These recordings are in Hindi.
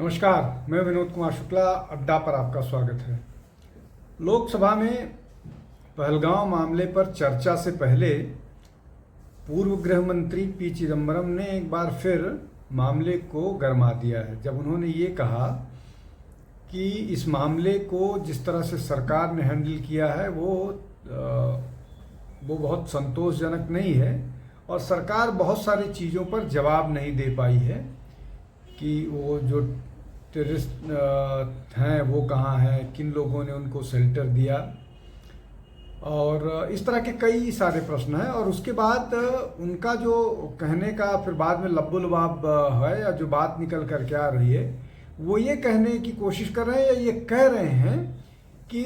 नमस्कार, मैं विनोद कुमार शुक्ला। अड्डा पर आपका स्वागत है। लोकसभा में पहलगांव मामले पर चर्चा से पहले पूर्व गृह मंत्री पी चिदम्बरम ने एक बार फिर मामले को गरमा दिया है, जब उन्होंने ये कहा कि इस मामले को जिस तरह से सरकार ने हैंडल किया है वो बहुत संतोषजनक नहीं है और सरकार बहुत सारी चीज़ों पर जवाब नहीं दे पाई है कि वो जो टेररिस्ट हैं वो कहाँ हैं, किन लोगों ने उनको शेल्टर दिया, और इस तरह के कई सारे प्रश्न हैं। और उसके बाद उनका जो कहने का फिर बाद में लब्बो लबाब है या जो बात निकल कर के आ रही है, वो ये कहने की कोशिश कर रहे हैं या ये कह रहे हैं कि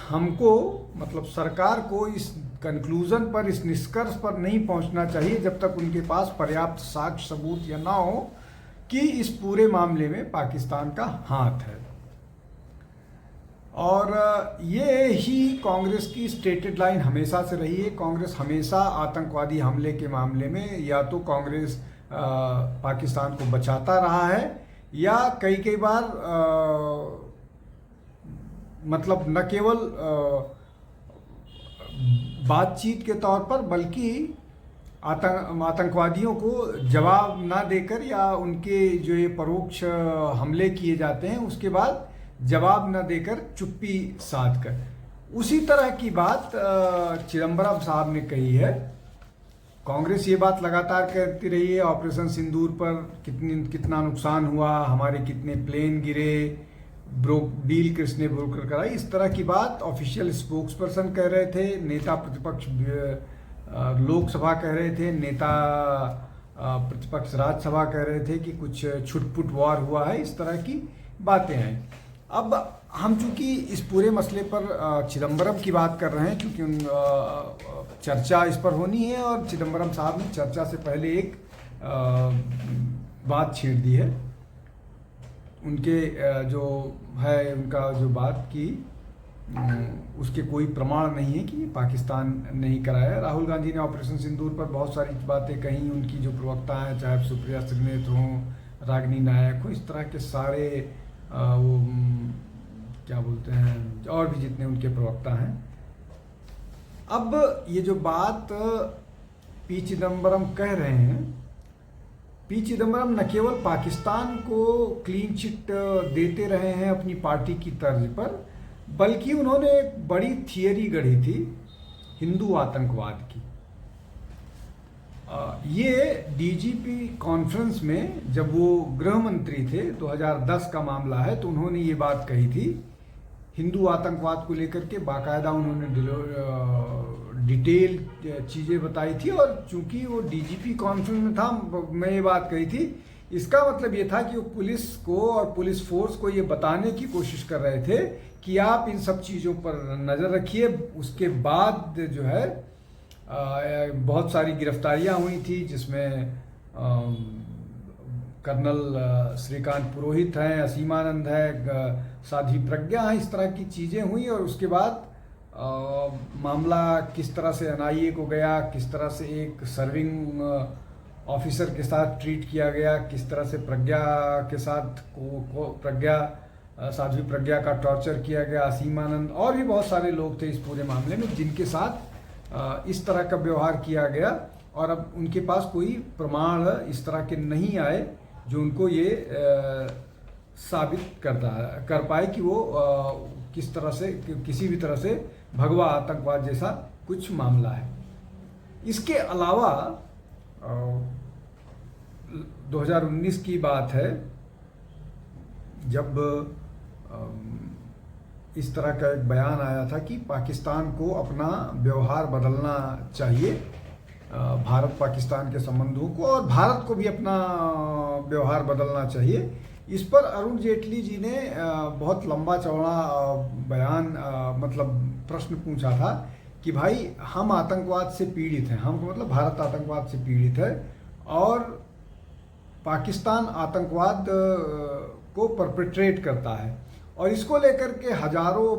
हमको मतलब सरकार को इस कंक्लूज़न पर, इस निष्कर्ष पर नहीं पहुंचना चाहिए जब तक उनके पास पर्याप्त साक्ष्य सबूत या ना हो कि इस पूरे मामले में पाकिस्तान का हाथ है। और ये ही कांग्रेस की स्टेटेड लाइन हमेशा से रही है। कांग्रेस हमेशा आतंकवादी हमले के मामले में या तो कांग्रेस पाकिस्तान को बचाता रहा है या कई बार मतलब न केवल बातचीत के तौर पर बल्कि आतंकवादियों को जवाब ना देकर या उनके जो ये परोक्ष हमले किए जाते हैं उसके बाद जवाब न देकर चुप्पी साध कर, उसी तरह की बात चिदम्बरम साहब ने कही है। कांग्रेस ये बात लगातार कहती रही है, ऑपरेशन सिंदूर पर कितना नुकसान हुआ, हमारे कितने प्लेन गिरे, डील किसने ब्रोकर कराई, इस तरह की बात ऑफिशियल स्पोक्स पर्सन कह रहे थे, नेता प्रतिपक्ष लोकसभा कह रहे थे, नेता प्रतिपक्ष राज्यसभा कह रहे थे कि कुछ छुटपुट वार हुआ है, इस तरह की बातें हैं। अब हम चूंकि इस पूरे मसले पर चिदम्बरम की बात कर रहे हैं क्योंकि चर्चा इस पर होनी है और चिदम्बरम साहब ने चर्चा से पहले एक बात छेड़ दी है। उनके जो है उनका जो बात की उसके कोई प्रमाण नहीं है कि पाकिस्तान नहीं कराया। राहुल गांधी ने ऑपरेशन सिंदूर पर बहुत सारी बातें कही, उनकी जो प्रवक्ता हैं, चाहे सुप्रिया श्रीनेत हों, रागिनी नायक हो, इस तरह के सारे वो क्या बोलते हैं और भी जितने उनके प्रवक्ता हैं। अब ये जो बात पी चिदम्बरम कह रहे हैं, पी चिदम्बरम न केवल पाकिस्तान को क्लीन चिट देते रहे हैं अपनी पार्टी की तर्ज पर, बल्कि उन्होंने एक बड़ी थियरी गढ़ी थी हिंदू आतंकवाद की। ये डीजीपी कॉन्फ्रेंस में जब वो गृह मंत्री थे, 2010 का मामला है, तो उन्होंने ये बात कही थी हिंदू आतंकवाद को लेकर के। बाकायदा उन्होंने डिटेल चीज़ें बताई थी और चूंकि वो डीजीपी कॉन्फ्रेंस में था, मैं ये बात कही थी, इसका मतलब ये था कि वो पुलिस को और पुलिस फोर्स को ये बताने की कोशिश कर रहे थे कि आप इन सब चीज़ों पर नज़र रखिए। उसके बाद जो है बहुत सारी गिरफ्तारियां हुई थी जिसमें कर्नल श्रीकांत पुरोहित हैं, असीमानंद है, साध्वी प्रज्ञा हैं, इस तरह की चीज़ें हुई। और उसके बाद मामला किस तरह से एनआईए को गया, किस तरह से एक सर्विंग ऑफिसर के साथ ट्रीट किया गया, किस तरह से प्रज्ञा के साथ साध्वी प्रज्ञा का टॉर्चर किया गया, असीमानंद और भी बहुत सारे लोग थे इस पूरे मामले में जिनके साथ इस तरह का व्यवहार किया गया। और अब उनके पास कोई प्रमाण इस तरह के नहीं आए जो उनको ये साबित कर पाए कि वो किस तरह से किसी भी तरह से भगवा आतंकवाद जैसा कुछ मामला है। इसके अलावा 2019 की बात है जब इस तरह का एक बयान आया था कि पाकिस्तान को अपना व्यवहार बदलना चाहिए, भारत पाकिस्तान के संबंधों को, और भारत को भी अपना व्यवहार बदलना चाहिए। इस पर अरुण जेटली जी ने बहुत लंबा चौड़ा बयान मतलब प्रश्न पूछा था कि भाई हम आतंकवाद से पीड़ित हैं, हम मतलब भारत आतंकवाद से पीड़ित है और पाकिस्तान आतंकवाद को परपेट्रेट करता है, और इसको लेकर के हजारों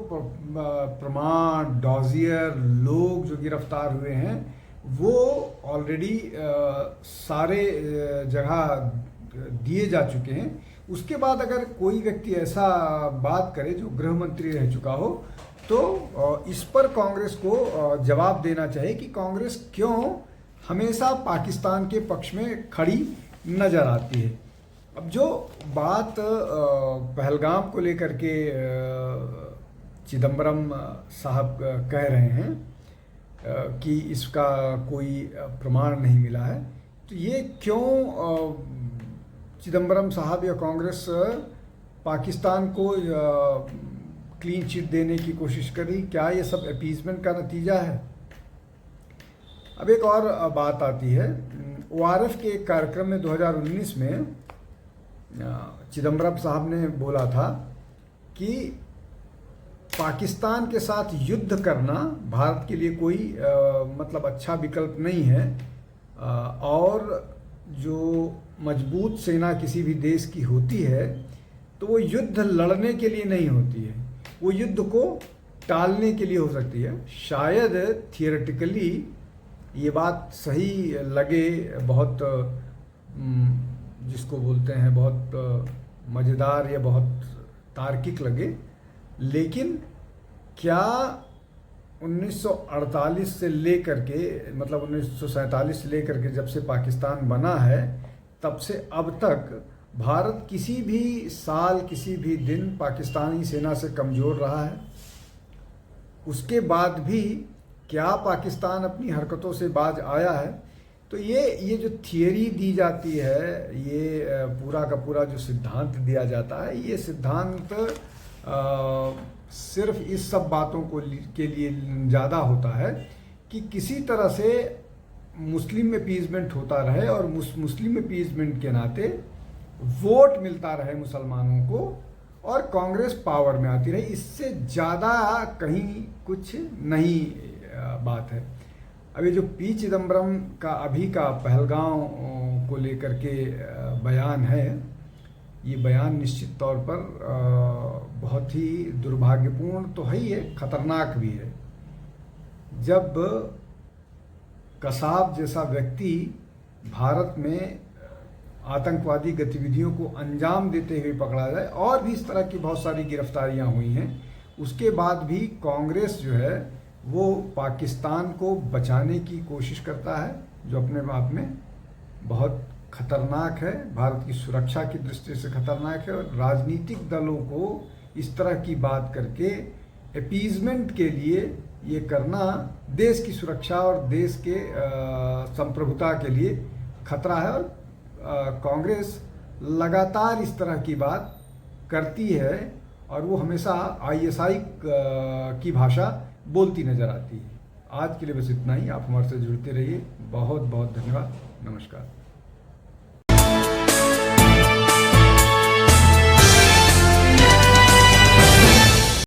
प्रमाण, डॉजियर लोग जो गिरफ्तार हुए हैं वो ऑलरेडी सारे जगह दिए जा चुके हैं। उसके बाद अगर कोई व्यक्ति ऐसा बात करे जो गृह मंत्री रह चुका हो, तो इस पर कांग्रेस को जवाब देना चाहिए कि कांग्रेस क्यों हमेशा पाकिस्तान के पक्ष में खड़ी नजर आती है। अब जो बात पहलगाम को लेकर के चिदम्बरम साहब कह रहे हैं कि इसका कोई प्रमाण नहीं मिला है, तो ये क्यों चिदम्बरम साहब या कांग्रेस पाकिस्तान को क्लीन चिट देने की कोशिश करी? क्या ये सब अपीजमेंट का नतीजा है? अब एक और बात आती है, ORF के एक कार्यक्रम में 2019 में चिदम्बरम साहब ने बोला था कि पाकिस्तान के साथ युद्ध करना भारत के लिए कोई मतलब अच्छा विकल्प नहीं है, और जो मजबूत सेना किसी भी देश की होती है तो वो युद्ध लड़ने के लिए नहीं होती है, वो युद्ध को टालने के लिए हो सकती है। शायद थियोरेटिकली ये बात सही लगे, बहुत जिसको बोलते हैं बहुत मज़ेदार या बहुत तार्किक लगे, लेकिन क्या 1948 से लेकर के मतलब 1947 से लेकर के जब से पाकिस्तान बना है तब से अब तक भारत किसी भी साल किसी भी दिन पाकिस्तानी सेना से कमज़ोर रहा है? उसके बाद भी क्या पाकिस्तान अपनी हरकतों से बाज आया है? तो ये जो थियरी दी जाती है, ये पूरा का पूरा जो सिद्धांत दिया जाता है, ये सिद्धांत सिर्फ इस सब बातों को के लिए ज़्यादा होता है कि किसी तरह से मुस्लिम अपीजमेंट होता रहे और मुस्लिम अपीजमेंट के नाते वोट मिलता रहे मुसलमानों को और कांग्रेस पावर में आती रही। इससे ज़्यादा कहीं कुछ नहीं बात है। अब ये जो पी चिदम्बरम का अभी का पहलगांव को लेकर के बयान है, ये बयान निश्चित तौर पर बहुत ही दुर्भाग्यपूर्ण तो है ही है, खतरनाक भी है। जब कसाब जैसा व्यक्ति भारत में आतंकवादी गतिविधियों को अंजाम देते हुए पकड़ा जाए, और भी इस तरह की बहुत सारी गिरफ्तारियां हुई हैं, उसके बाद भी कांग्रेस जो है वो पाकिस्तान को बचाने की कोशिश करता है, जो अपने आप में बहुत खतरनाक है, भारत की सुरक्षा की दृष्टि से खतरनाक है। और राजनीतिक दलों को इस तरह की बात करके अपीजमेंट के लिए ये करना देश की सुरक्षा और देश के संप्रभुता के लिए खतरा है। और कांग्रेस लगातार इस तरह की बात करती है और वो हमेशा ISI की भाषा बोलती नज़र आती है। आज के लिए बस इतना ही। आप हमारे से जुड़ते रहिए। बहुत बहुत धन्यवाद। नमस्कार।